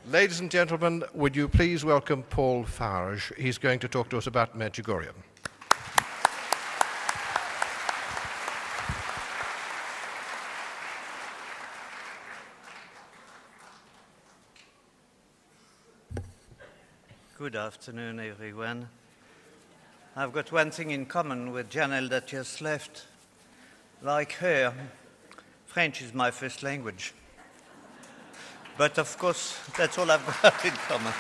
Ladies and gentlemen, would you please welcome Paul Farge. He's going to talk to us about Medjugorje. Good afternoon, everyone. I've got one thing in common with Janelle that just left. Like her, French is my first language. But of course, that's all I've got in common.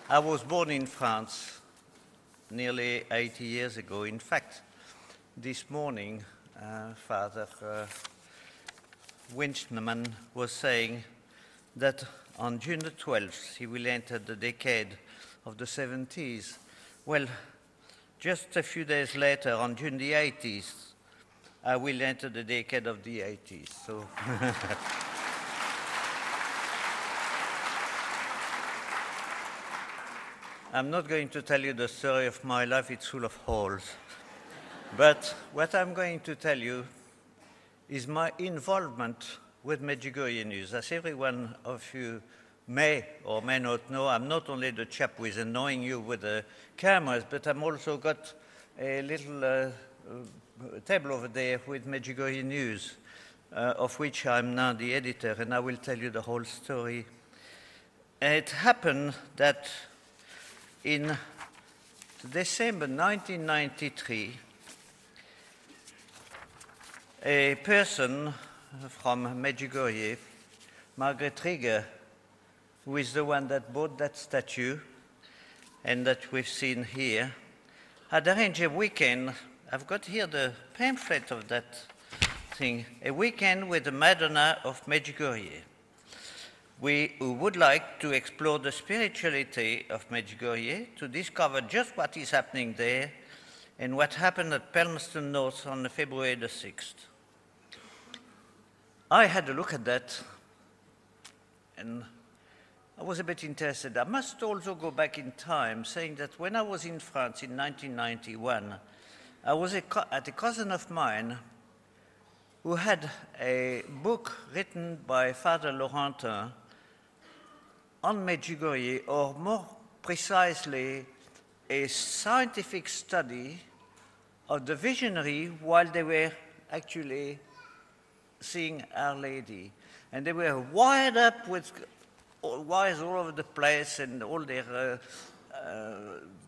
I was born in France nearly 80 years ago. In fact, this morning, Father Winchman was saying that on June the 12th, he will enter the decade of the 70s. Well, just a few days later, on June the 80th, I will enter the decade of the 80s. So I'm not going to tell you the story of my life, it's full of holes. But what I'm going to tell you is my involvement with Medjugorje News. As every one of you may or may not know, I'm not only the chap who is annoying you with the cameras, but I'm also got a little table over there with Medjugorje News, of which I'm now the editor, and I will tell you the whole story. It happened that in December 1993, a person from Medjugorje, Margaret Rieger, who is the one that bought that statue and that we've seen here, had arranged a weekend. I've got here the pamphlet of that thing, a weekend with the Madonna of Medjugorje. We would like to explore the spirituality of Medjugorje, to discover just what is happening there and what happened at Palmerston North on February the 6th. I had a look at that and I was a bit interested. I must also go back in time, saying that when I was in France in 1991, I was at a cousin of mine who had a book written by Father Laurentin on Medjugorje, or more precisely, a scientific study of the visionary while they were actually seeing Our Lady. And they were wired up with wires all over the place, and all their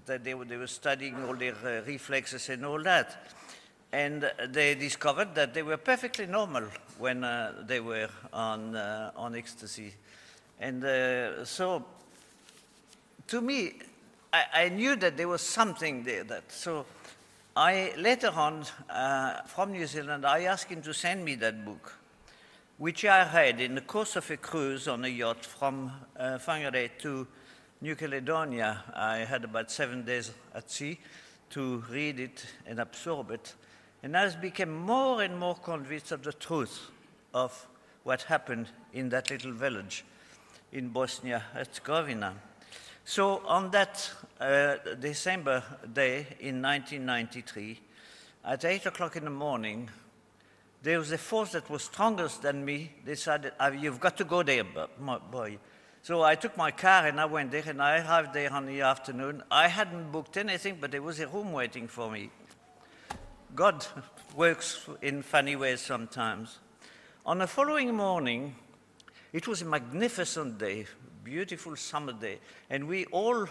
that they were studying all their reflexes and all that. And they discovered that they were perfectly normal when they were on ecstasy. And so, to me, I knew that there was something there. So I, later on, from New Zealand, I asked him to send me that book, which I read in the course of a cruise on a yacht from Farge to New Caledonia. I had about 7 days at sea to read it and absorb it. And I became more and more convinced of the truth of what happened in that little village in Bosnia-Herzegovina. So on that December day in 1993, at 8 o'clock in the morning, there was a force that was stronger than me, decided, you've got to go there, boy. So I took my car and I went there, and I arrived there on the afternoon. I hadn't booked anything, but there was a room waiting for me. God works in funny ways sometimes. On the following morning, it was a magnificent day, beautiful summer day, and we all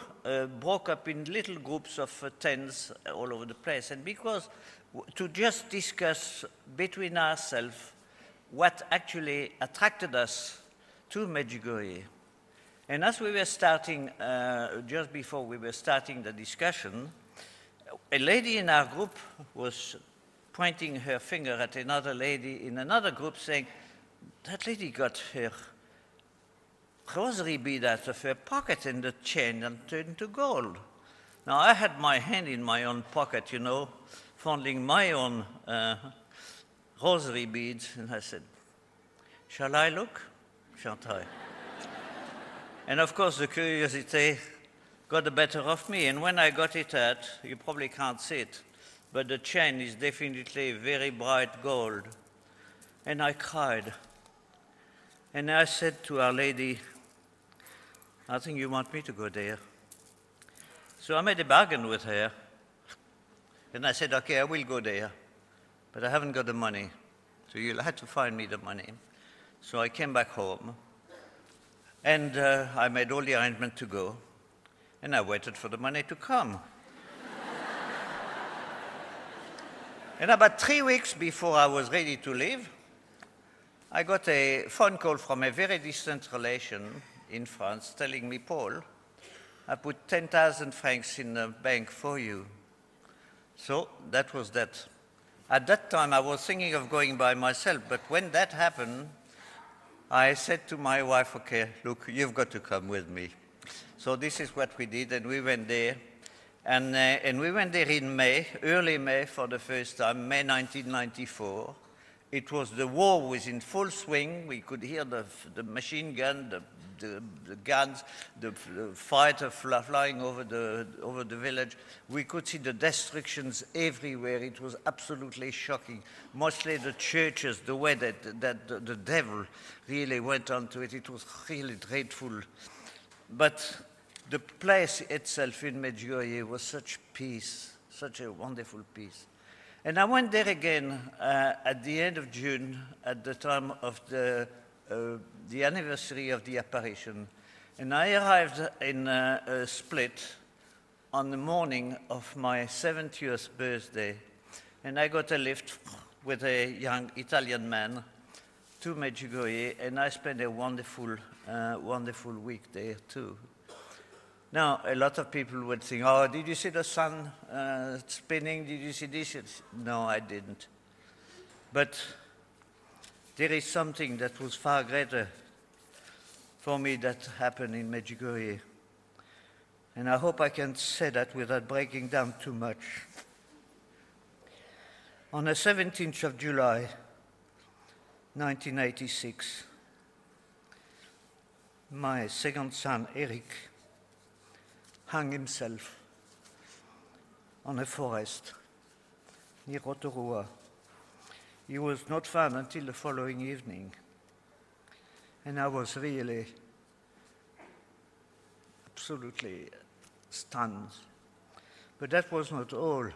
broke up in little groups of tents all over the place. And because to just discuss between ourselves what actually attracted us to Medjugorje. And as we were starting, just before we were starting the discussion, a lady in our group was pointing her finger at another lady in another group, saying, that lady got her rosary bead out of her pocket and the chain and turned to gold. Now, I had my hand in my own pocket, you know, fondling my own rosary beads, and I said, shall I look? Shan't I? And of course, the curiosity got the better of me, and when I got it out, you probably can't see it, but the chain is definitely very bright gold. And I cried. And I said to Our Lady, I think you want me to go there. So I made a bargain with her. And I said, okay, I will go there, but I haven't got the money. So you'll have to find me the money. So I came back home, and I made all the arrangements to go, and I waited for the money to come. And about 3 weeks before I was ready to leave, I got a phone call from a very distant relation in France telling me, Paul, I put 10,000 francs in the bank for you. So that was that. At that time, I was thinking of going by myself, but when that happened, I said to my wife, okay, look, you've got to come with me. So this is what we did, and we went there. And we went there in May, early May for the first time, May 1994. It was, the war was in full swing. We could hear the machine gun, the guns, the fighter flying over the village. We could see the destructions everywhere. It was absolutely shocking. Mostly the churches, the way that the devil really went onto it. It was really dreadful. But the place itself in Medjugorje was such peace, such a wonderful peace. And I went there again at the end of June, at the time of the anniversary of the apparition. And I arrived in Split on the morning of my 70th birthday. And I got a lift with a young Italian man to Medjugorje, and I spent a wonderful, wonderful week there too. Now, a lot of people would think, oh, did you see the sun spinning? Did you see this? No, I didn't. But there is something that was far greater for me that happened in Medjugorje. And I hope I can say that without breaking down too much. On the 17th of July, 1986, my second son, Eric, hung himself on a forest near Rotorua. He was not found until the following evening. And I was really absolutely stunned. But that was not all.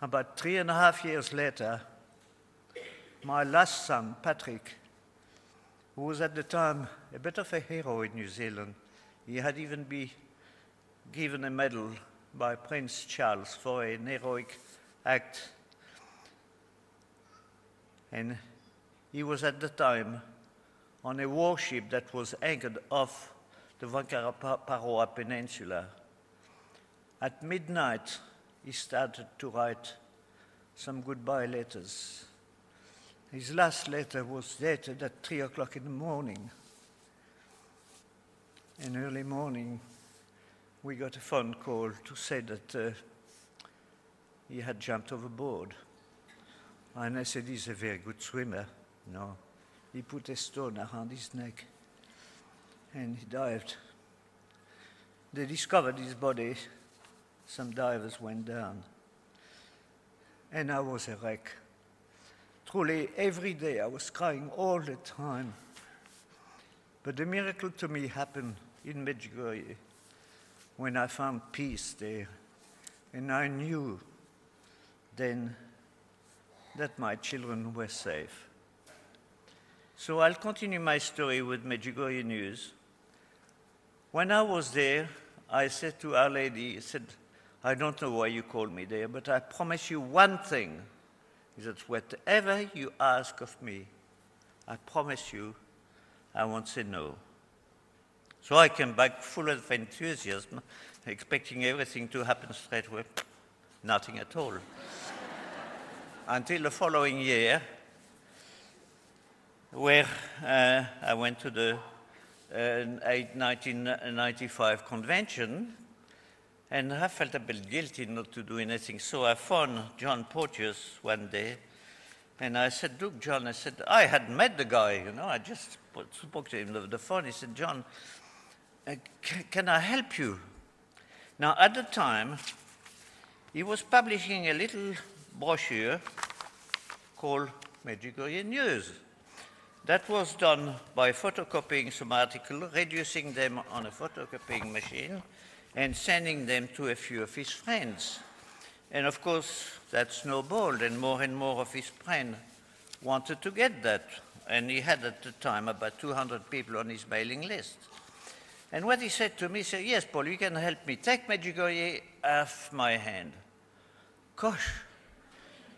About 3.5 years later, my last son, Patrick, who was at the time a bit of a hero in New Zealand, he had even been given a medal by Prince Charles for an heroic act. And he was at the time on a warship that was anchored off the Whakaparoa Peninsula. At midnight, he started to write some goodbye letters. His last letter was dated at 3 o'clock in the morning. In early morning, we got a phone call to say that he had jumped overboard. And I said, he's a very good swimmer. No, he put a stone around his neck and he dived. They discovered his body. Some divers went down. And I was a wreck. Truly, every day I was crying all the time. But the miracle to me happened in Medjugorje when I found peace there. And I knew then that my children were safe. So I'll continue my story with Medjugorje news. When I was there, I said to Our Lady, I said, I don't know why you called me there, but I promise you one thing, is that whatever you ask of me, I promise you I won't say no. So I came back full of enthusiasm, expecting everything to happen straight away. Nothing at all. Until the following year, where I went to the 1995 convention, and I felt a bit guilty not to do anything. So I phoned John Porteous one day, and I said, look, John, I said, I hadn't met the guy, you know, I just spoke to him over the phone. He said, John, can I help you? Now, at the time, he was publishing a little brochure called Medjugorje News. That was done by photocopying some articles, reducing them on a photocopying machine, and sending them to a few of his friends. And of course, that snowballed, and more of his friends wanted to get that. And he had at the time about 200 people on his mailing list. And what he said to me, he said, yes, Paul, you can help me. Take Medjugorje off my hand. Gosh,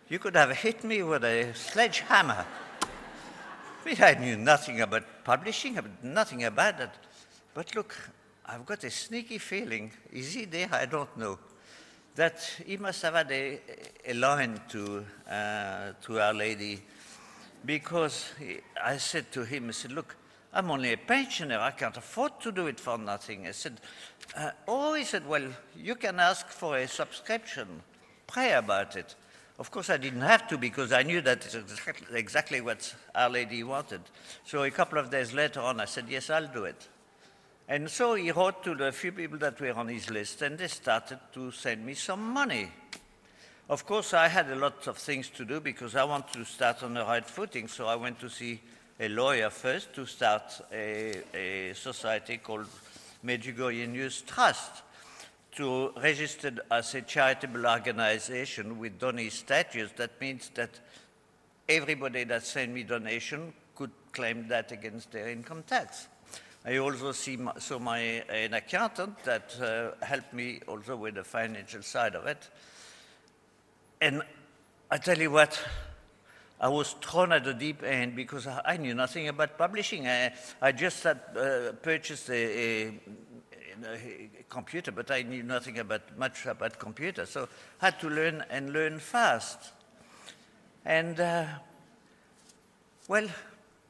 you could have hit me with a sledgehammer. I knew nothing about publishing, nothing about it. But look, I've got a sneaky feeling, is he there? I don't know. That he must have had a line to Our Lady, because I said to him, I said, look, I'm only a pensioner, I can't afford to do it for nothing. I said, he said, well, you can ask for a subscription, pray about it. Of course, I didn't have to, because I knew that it's exactly what Our Lady wanted. So a couple of days later on, I said, yes, I'll do it. And so he wrote to the few people that were on his list, and they started to send me some money. Of course, I had a lot of things to do, because I wanted to start on the right footing, so I went to see a lawyer first to start a society called Medjugorje News Trust, to registered as a charitable organization with donee status. That means that everybody that sent me donation could claim that against their income tax. I also saw an accountant that helped me also with the financial side of it. And I tell you what, I was thrown at the deep end, because I knew nothing about publishing. I just had purchased a computer, but I knew nothing much about computers, so I had to learn and learn fast. And well,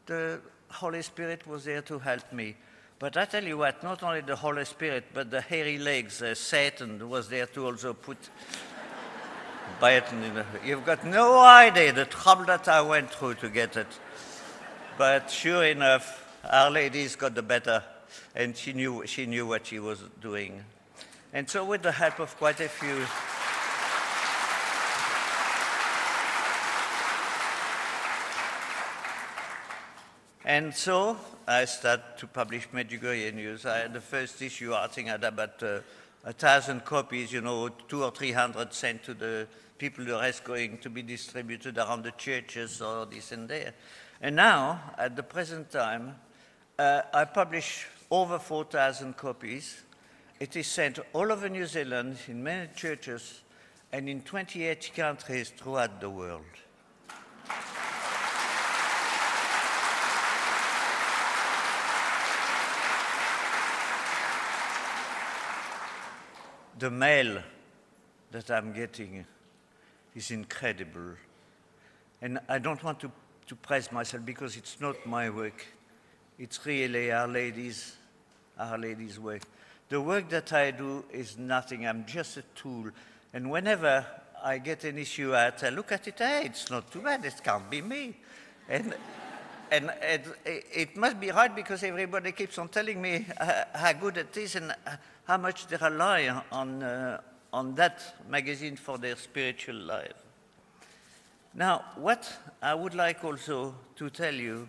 the Holy Spirit was there to help me. But I tell you what, not only the Holy Spirit, but the hairy legs, Satan was there to also put bite in. You've got no idea the trouble that I went through to get it. But sure enough, Our Lady's got the better, and she knew what she was doing. And so with the help of quite a few and so I started to publish Medjugorje News. I had the first issue, I think I had about 1,000 copies, 200 or 300 sent to the people, the rest going to be distributed around the churches or this and there. And now, at the present time, I publish over 4,000 copies. It is sent all over New Zealand, in many churches, and in 28 countries throughout the world. The mail that I'm getting is incredible. And I don't want to praise myself, because it's not my work. It's really Our Lady's work. The work that I do is nothing. I'm just a tool. And whenever I get an issue out, I look at it, hey, it's not too bad, it can't be me. And it must be right, because everybody keeps on telling me how good it is and how much they rely on that magazine for their spiritual life. Now, what I would like also to tell you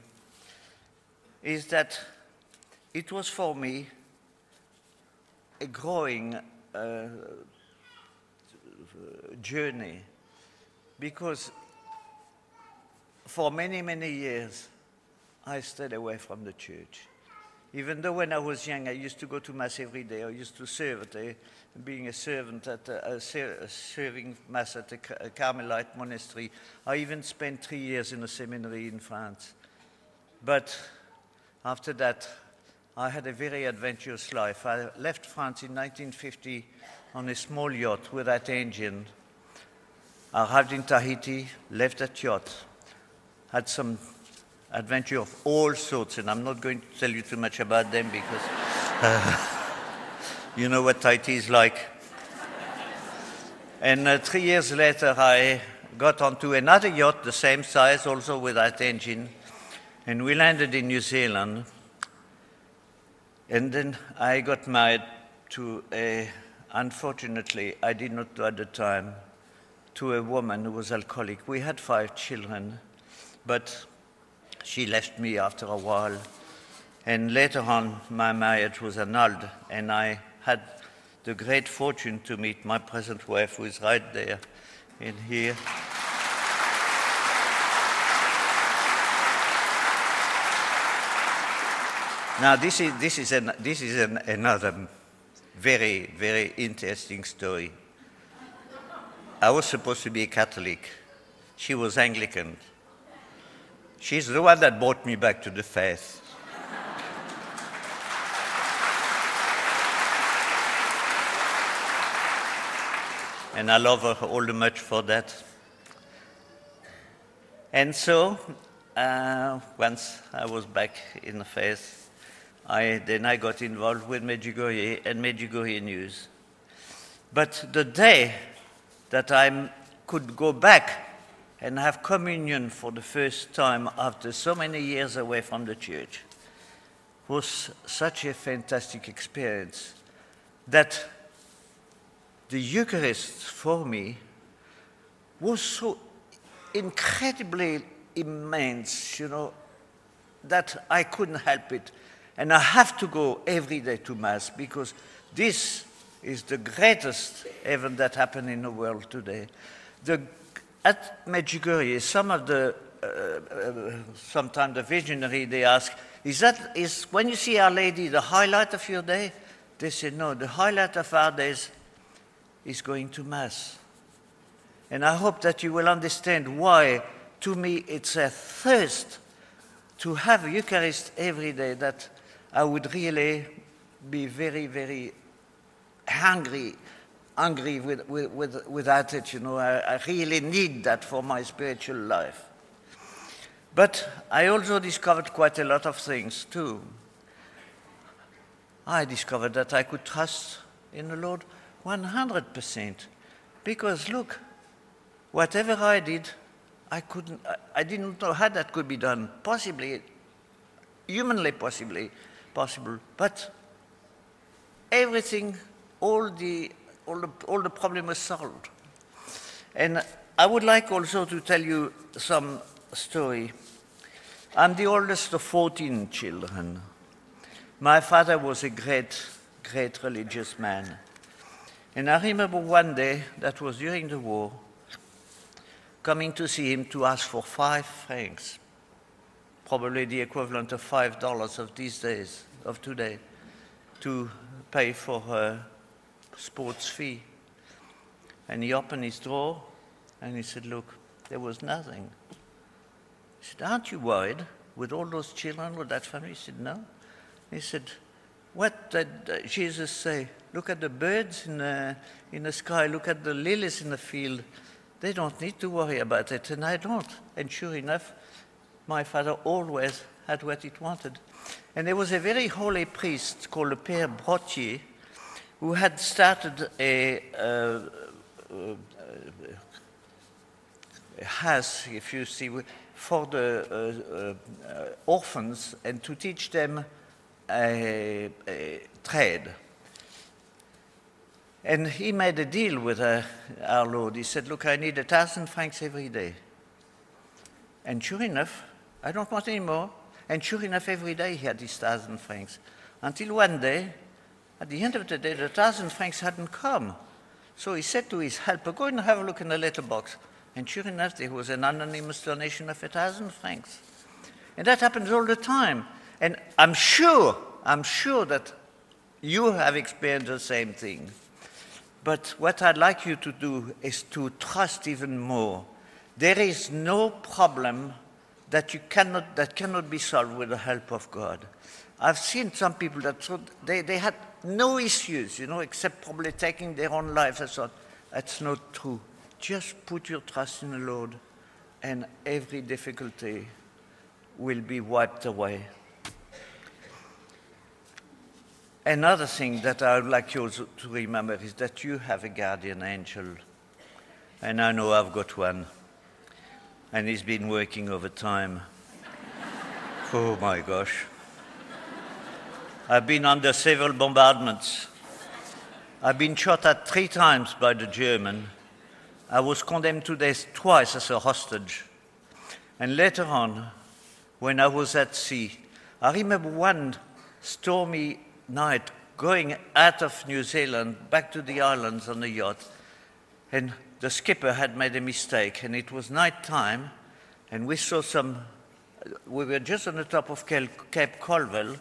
is that it was for me a growing journey, because for many, many years I stayed away from the church. Even though when I was young, I used to go to Mass every day. I used to serve being a servant at serving Mass at a Carmelite monastery. I even spent 3 years in a seminary in France. But after that, I had a very adventurous life. I left France in 1950 on a small yacht without engine. I arrived in Tahiti, left that yacht, had some adventure of all sorts, and I'm not going to tell you too much about them, because you know what Tahiti is like. And 3 years later, I got onto another yacht, the same size, also without engine, and we landed in New Zealand. And then I got married to unfortunately, I did not know at the time, to a woman who was alcoholic. We had 5 children, but She left me after a while. And later on, my marriage was annulled, and I had the great fortune to meet my present wife, who is right there in here. Now, this is another very, very interesting story. I was supposed to be a Catholic. She was Anglican. She's the one that brought me back to the faith. And I love her all the much for that. And so, once I was back in the faith, then I got involved with Medjugorje and Medjugorje News. But the day that I could go back and have communion for the first time after so many years away from the church was such a fantastic experience that the Eucharist for me was so incredibly immense, you know, that I couldn't help it. And I have to go every day to Mass because this is the greatest event that happened in the world today. At Medjugorje, sometimes the visionary, they ask, is when you see Our Lady the highlight of your day? They say, no, the highlight of our days is going to Mass. And I hope that you will understand why, to me, it's a thirst to have a Eucharist every day that I would really be very, very hungry without it. You know, I really need that for my spiritual life. But I also discovered quite a lot of things too. I discovered that I could trust in the Lord 100%. Because look, whatever I did, I didn't know how that could be done. Possibly, humanly possible, but everything, all the problem was solved. And I would like also to tell you some story. I'm the oldest of 14 children. My father was a great, great religious man. And I remember one day, that was during the war, coming to see him to ask for 5 francs, probably the equivalent of $5 of these days, of today, to pay for a sports fee. And he opened his drawer and he said, look, there was nothing. He said, aren't you worried with all those children, with that family? He said, no. He said, what did Jesus say? Look at the birds in the sky, look at the lilies in the field. They don't need to worry about it, and I don't. And sure enough, my father always had what he wanted. And there was a very holy priest called the Père Brottier, who had started a house, if you see, for the orphans, and to teach them a trade. And he made a deal with our Lord. He said, look, I need 1,000 francs every day. And sure enough, I don't want any more. And sure enough, every day he had these 1,000 francs. Until one day, at the end of the day, the 1,000 francs hadn't come. So he said to his helper, go and have a look in the letterbox. And sure enough, there was an anonymous donation of 1,000 francs. And that happens all the time. And I'm sure that you have experienced the same thing. But what I'd like you to do is to trust even more. There is no problem that cannot be solved with the help of God. I've seen some people that thought they had no issues, you know, except probably taking their own lives. I thought, that's not true. Just put your trust in the Lord, and every difficulty will be wiped away. Another thing that I would like you also to remember is that you have a guardian angel. And I know I've got one. And he's been working overtime. Oh my gosh. I've been under several bombardments. I've been shot at 3 times by the German. I was condemned to death twice as a hostage. And later on, when I was at sea. I remember one stormy night going out of New Zealand back to the islands on a yacht, and the skipper had made a mistake, and it was night time, and we saw we were just on the top of Cape Colville,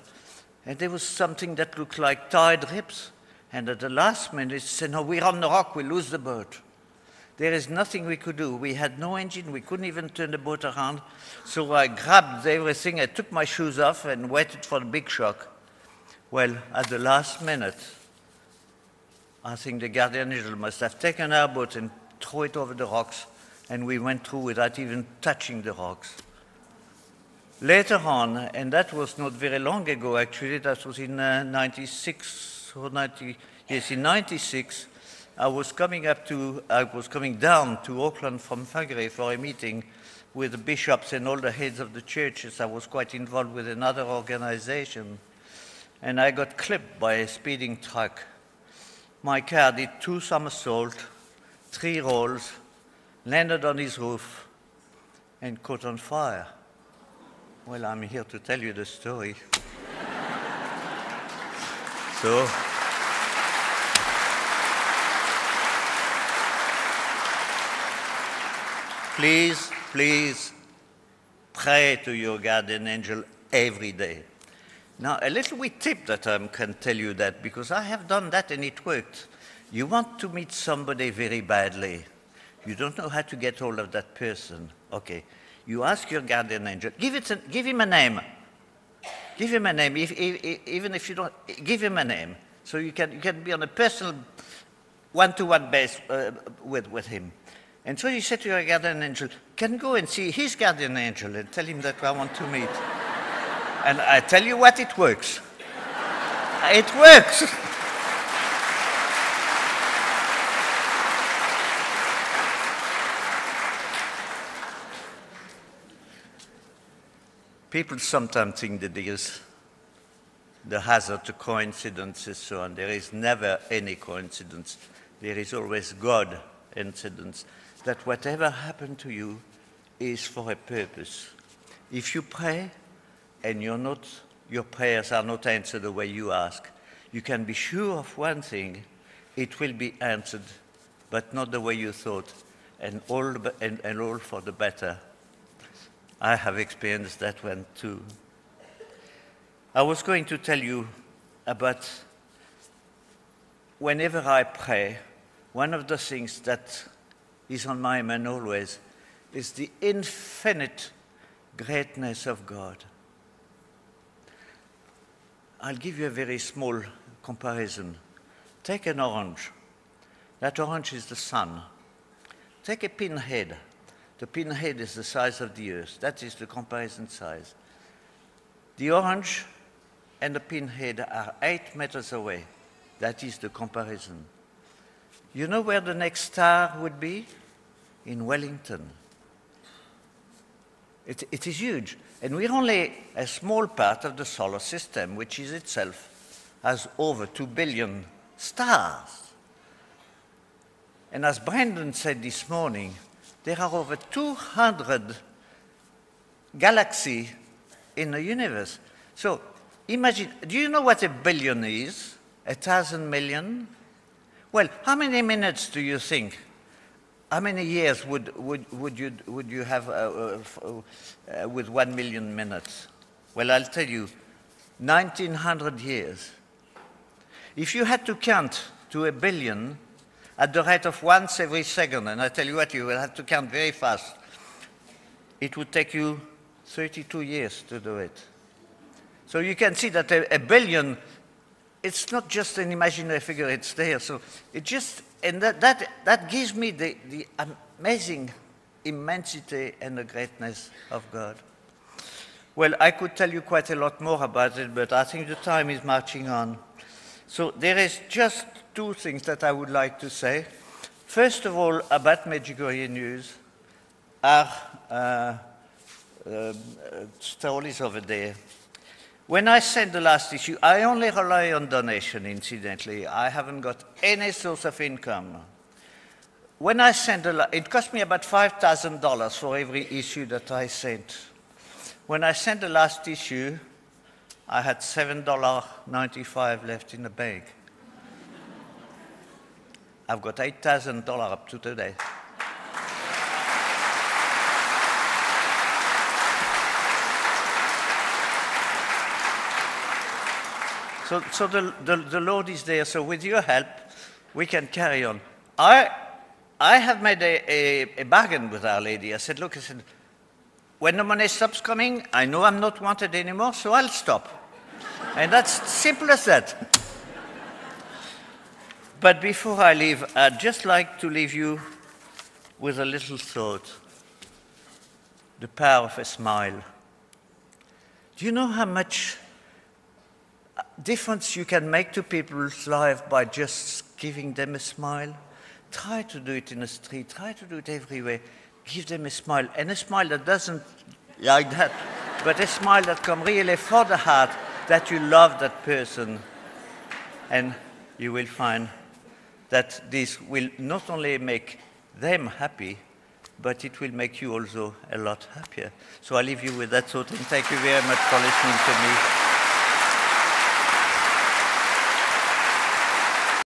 and there was something that looked like tide rips, and at the last minute, he said, no, we're on the rock, we lose the boat. There is nothing we could do. We had no engine, we couldn't even turn the boat around, so I grabbed everything, I took my shoes off and waited for the big shock. Well, at the last minute, I think the guardian angel must have taken our boat and threw it over the rocks, and we went through without even touching the rocks. Later on, and that was not very long ago actually, that was in 96 or 90, yes, in 96, I was coming down to Auckland from Farge for a meeting with the bishops and all the heads of the churches. I was quite involved with another organization, and I got clipped by a speeding truck. My car did 2 somersaults, 3 rolls, landed on his roof, and caught on fire. Well, I'm here to tell you the story. So, please, please pray to your guardian angel every day. Now, a little wee tip that I can tell you that, because I have done that and it worked. You want to meet somebody very badly. You don't know how to get hold of that person. Okay, you ask your guardian angel, give him a name. Give him a name, even if you don't, give him a name. So you can be on a personal one-to-one base with him. And so you say to your guardian angel, can go and see his guardian angel and tell him that I want to meet. And I tell you what, it works. It works. People sometimes think that there is the hazard to coincidences, so on. There is never any coincidence. There is always God incidents. That whatever happened to you is for a purpose. If you pray and your prayers are not answered the way you ask, you can be sure of one thing: it will be answered, but not the way you thought, and all for the better. I have experienced that one too. I was going to tell you about whenever I pray, one of the things that is on my mind always is the infinite greatness of God. I'll give you a very small comparison. Take an orange. That orange is the sun. Take a pinhead. The pinhead is the size of the earth. That is the comparison size. The orange and the pinhead are 8 meters away. That is the comparison. You know where the next star would be? In Wellington. It is huge. And we're only a small part of the solar system, which is itself has over 2 billion stars. And as Brendan said this morning, there are over 200 galaxies in the universe. So imagine, do you know what a billion is? 1,000 million? Well, how many minutes do you think? How many years would you have with 1 million minutes? Well, I'll tell you, 1,900 years. If you had to count to 1 billion at the rate of once every second, and I tell you what, you will have to count very fast, it would take you 32 years to do it. So you can see that a billion, it's not just an imaginary figure, it's there. So it just, and that gives me the amazing immensity and the greatness of God. Well, I could tell you quite a lot more about it, but I think the time is marching on. So there is just 2 things that I would like to say. First of all, about Medjugorje News, our stories over there. When I send the last issue, I only rely on donation, incidentally. I haven't got any source of income. When I send it cost me about $5,000 for every issue that I sent. when I sent the last issue, I had $7.95 left in the bank. I've got $8,000 up to today. So the load is there. So with your help, we can carry on. I have made a bargain with Our Lady. I said, look, when the money stops coming, I know I'm not wanted anymore, so I'll stop. And that's simple as that. But before I leave, I'd just like to leave you with a little thought. The power of a smile. Do you know how much difference you can make to people's life by just giving them a smile? Try to do it in the street, try to do it everywhere. Give them a smile, and a smile that doesn't like that, but a smile that comes really for the heart, that you love that person. And you will find that this will not only make them happy, but it will make you also a lot happier. So I leave you with that thought, and thank you very much for listening to me.